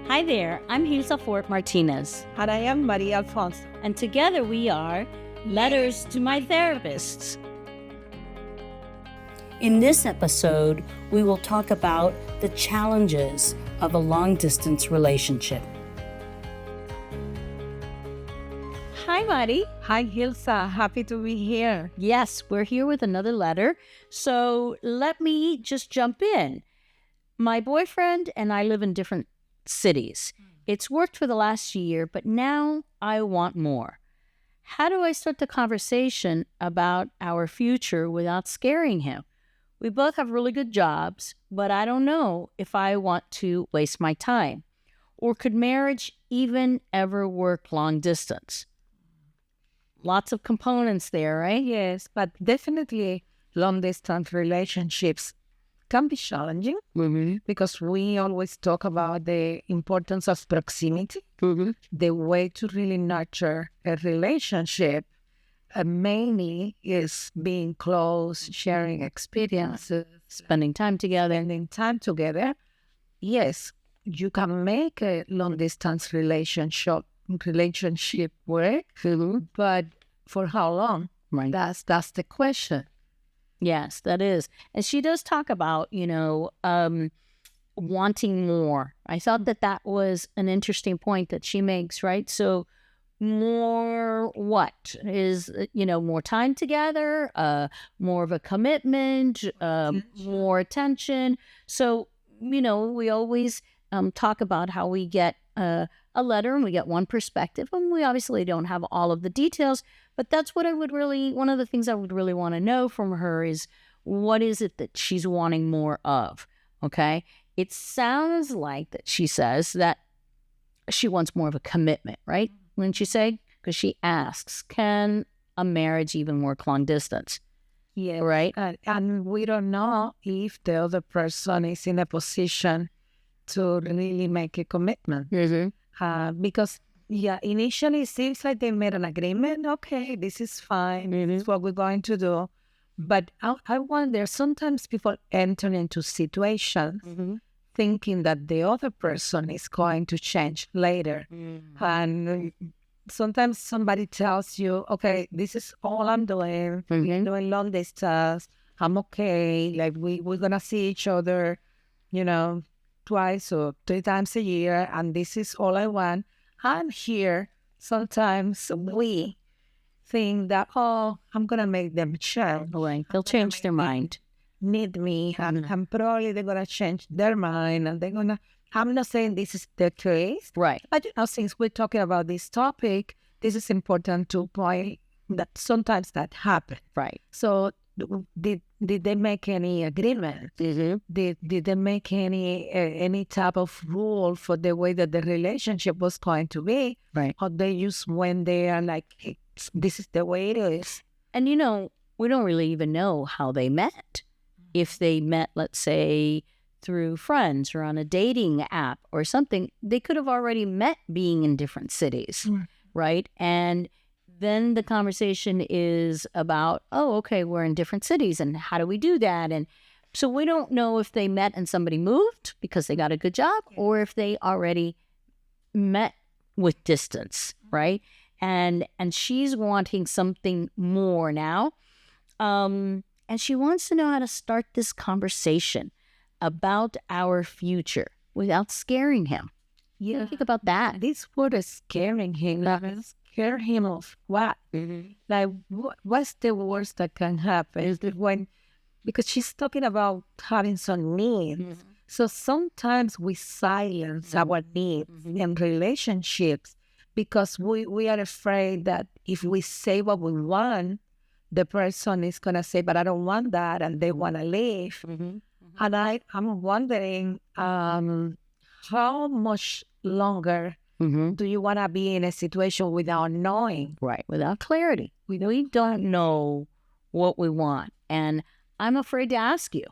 Hi there, I'm Hilsa Fort Martinez, And I am Maria Alfonso. and together we are Letters to My Therapists. In this episode, we will talk about the challenges of a long-distance relationship. Hi, Mari. Hi, Hilsa. Happy to be here. Yes, we're here with another letter. So let me just jump in. My boyfriend and I live in different cities. It's worked for the last year, but now I want more. How do I start the conversation about our future without scaring him? We both have really good jobs, but I don't know if I want to waste my time. Or could marriage even ever work long distance? Lots of components there, right? Yes, but definitely long distance relationships can be challenging because we always talk about the importance of proximity. The way to really nurture a relationship mainly is being close, sharing experiences, Spending time together. spending time together. Yes, you can make a long distance relationship work, but for how long? Right. That's the question. Yes, that is. And she does talk about, wanting more. I thought that was an interesting point that she makes, right? So more what is, more time together, more of a commitment, more attention. So, we always talk about how we get a letter and we get one perspective, and we obviously don't have all of the details, but that's what one of the things I would really want to know from her is what is it that she's wanting more of, okay? It sounds like that she says that she wants more of a commitment, right? Wouldn't you say? Because she asks, can a marriage even work long distance? Yeah, Right? and we don't know if the other person is in a position to really make a commitment. Because, initially it seems like they made an agreement. Okay, this is fine. This is what we're going to do. But I wonder, sometimes people enter into situations thinking that the other person is going to change later. And sometimes somebody tells you, okay, this is all I'm doing. I'm doing long distance. I'm okay. Like we're going to see each other, twice or three times a year. And this is all I want. I'm here. Sometimes we think that, I'm going to make them change. Right. They'll change their mind. Need me. And probably they're going to change their mind. And they're going to, I'm not saying this is the case. Right. But since we're talking about this topic, this is important to point that sometimes that happens. Right. So did they make any agreement? Did they make any type of rule for the way that the relationship was going to be? Right. Or they just went there and like, hey, this is the way it is. And, we don't really even know how they met. If they met, let's say, through friends or on a dating app or something, they could have already met being in different cities, right? And then the conversation is about, okay, we're in different cities and how do we do that? And so we don't know if they met and somebody moved because they got a good job or if they already met with distance, right? And she's wanting something more now. And she wants to know how to start this conversation about our future without scaring him. Yeah. Think about that. This word is scaring him. Like, scare him of what? Like, what's the worst that can happen? Is that because she's talking about having some needs. So sometimes we silence our needs in relationships because we are afraid that if we say what we want, the person is going to say, but I don't want that, and they want to leave. And I'm wondering, how much longer do you want to be in a situation without knowing? Right, without clarity. We don't know what we want. And I'm afraid to ask you.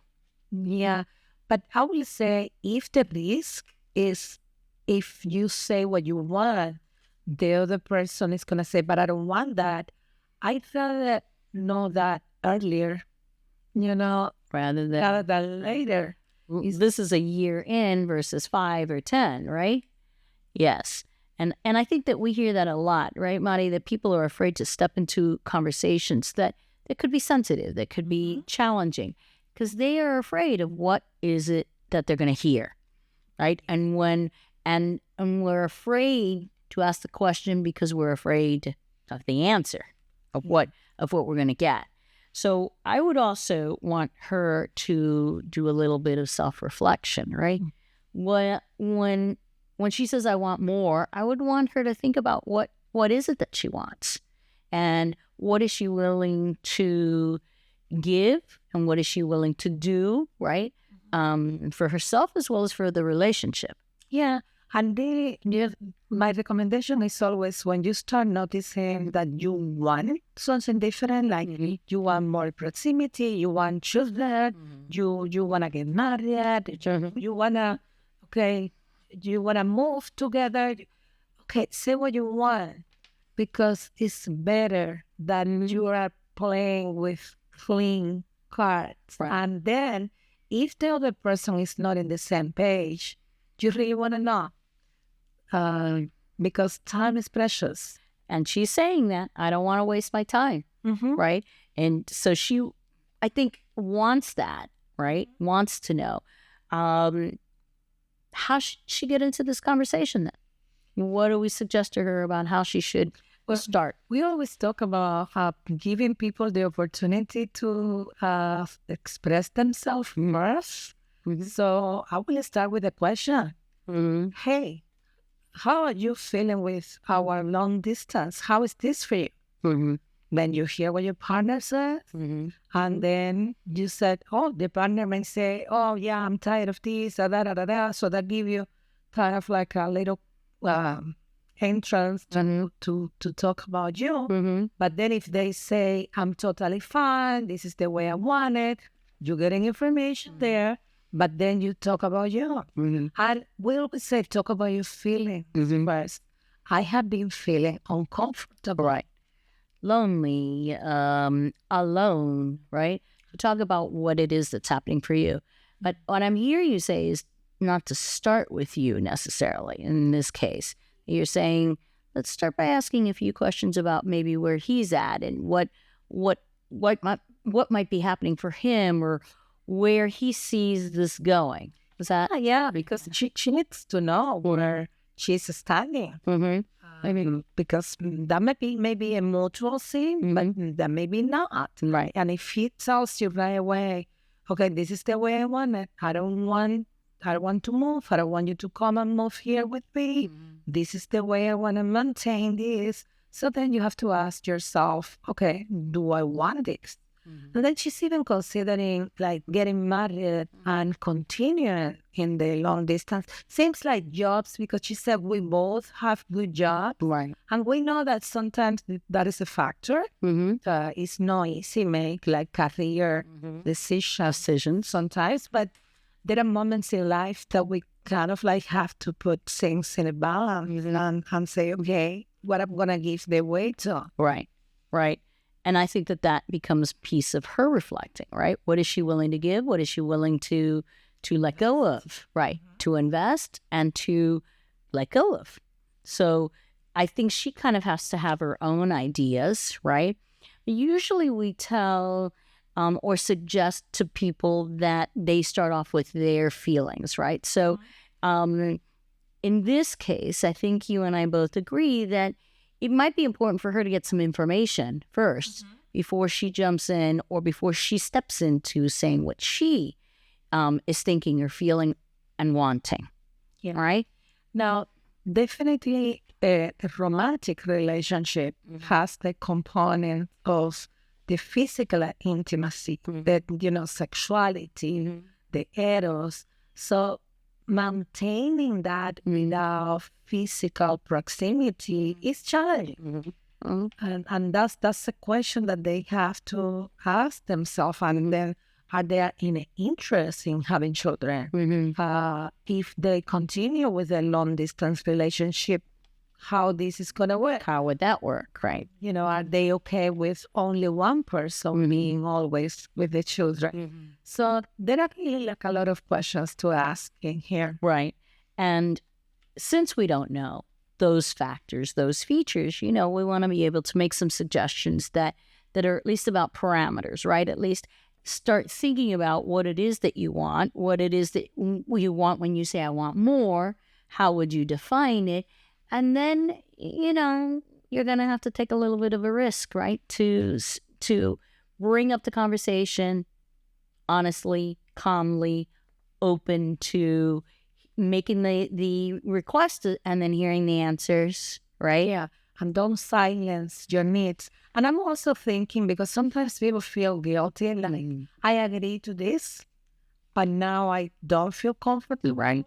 Yeah, but I will say if the risk is if you say what you want, the other person is going to say, but I don't want that. I'd rather know that earlier, Rather than rather than later. this is a year in versus 5 or 10, right? Yes. And I think that we hear that a lot, right, Mari? That people are afraid to step into conversations that could be sensitive, that could be challenging, because they are afraid of what is it that they're going to hear, right? And we're afraid to ask the question because we're afraid of the answer of what we're going to get. So I would also want her to do a little bit of self-reflection, right? When she says, I want more, I would want her to think about what is it that she wants, and what is she willing to give, and what is she willing to do, right? For herself as well as for the relationship. Yeah. And my recommendation is always, when you start noticing that you want something different, like you want more proximity, you want children, you want to get married, you want to, you want to move together. Okay, say what you want, because it's better than you are playing with clean cards. Right. And then if the other person is not in the same page, you really want to know. Because time is precious. And she's saying that, I don't want to waste my time, right? And so she, I think, wants that, right? Wants to know. How should she get into this conversation then? What do we suggest to her about how she should start? We always talk about giving people the opportunity to express themselves first. So I will start with a question. Hey, how are you feeling with our long distance? How is this for you? Then you hear what your partner says, and then you said, oh, the partner may say, oh, yeah, I'm tired of this, So that give you kind of like a little entrance to talk about you. But then if they say, I'm totally fine, this is the way I want it, you're getting information there. But then you talk about you. And we always say, talk about your feelings first. I have been feeling uncomfortable. Right. Lonely, alone, right? Talk about what it is that's happening for you. But what I'm hearing you say is not to start with you necessarily in this case. You're saying, let's start by asking a few questions about maybe where he's at and what might be happening for him, or where he sees this going. Is that? Yeah, because she needs to know where she's standing. I mean, because that may be maybe a mutual thing, but that may be not. Right. And if he tells you right away, okay, this is the way I want it. I want to move. I don't want you to come and move here with me. This is the way I want to maintain this. So then you have to ask yourself, okay, do I want this? And then she's even considering like getting married and continuing in the long distance. Seems like jobs, because she said we both have good jobs. Right. And we know that sometimes that is a factor. It's not easy to make like career decisions sometimes, but there are moments in life that we kind of like have to put things in a balance and say, okay, what I'm going to give the weight to. Right. Right. And I think that becomes a piece of her reflecting, right? What is she willing to give? What is she willing to let go of, right? To invest and to let go of. So I think she kind of has to have her own ideas, right? Usually we tell or suggest to people that they start off with their feelings, right? So in this case, I think you and I both agree that it might be important for her to get some information first before she jumps in, or before she steps into saying what she is thinking or feeling and wanting. Yeah. Right? Now, definitely a romantic relationship has the component of the physical intimacy, the sexuality, the eros. So maintaining that without physical proximity is challenging. And that's a question that they have to ask themselves. And then, are they in interest in having children? If they continue with a long distance relationship, how this is going to work? How would that work, right? Are they okay with only one person being always with the children? So there are really like a lot of questions to ask in here. Right. And since we don't know those factors, those features, we want to be able to make some suggestions that are at least about parameters, right? At least start thinking about what it is that you want, what it is that you want when you say, I want more. How would you define it? And then, you're going to have to take a little bit of a risk, right? To bring up the conversation honestly, calmly, open to making the request and then hearing the answers, right? Yeah. And don't silence your needs. And I'm also thinking, because sometimes people feel guilty, like, I agree to this, but now I don't feel comfortable. Right.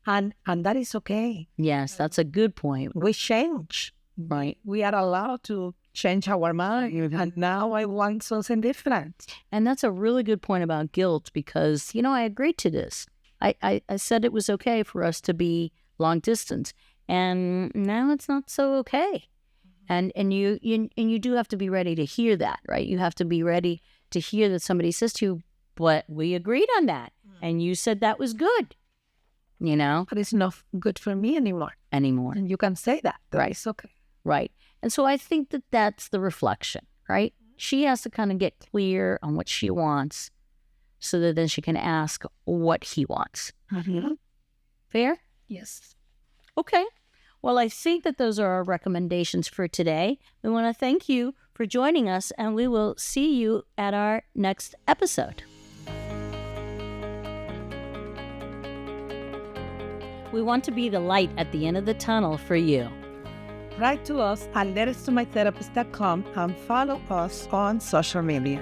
And that is okay. Yes, that's a good point. We change. Right. We are allowed to change our mind. And now I want something different. And that's a really good point about guilt, because, I agreed to this. I said it was okay for us to be long distance. And now it's not so okay. And you do have to be ready to hear that, right? You have to be ready to hear that somebody says to you, but we agreed on that. And you said that was good, But it's not good for me anymore. And you can say that. Right. It's okay. Right. And so I think that that's the reflection, right? She has to kind of get clear on what she wants so that then she can ask what he wants. Mm-hmm. Fair? Yes. Okay. Well, I think that those are our recommendations for today. We want to thank you for joining us, and we will see you at our next episode. We want to be the light at the end of the tunnel for you. Write to us at lettertomytherapist.com and follow us on social media.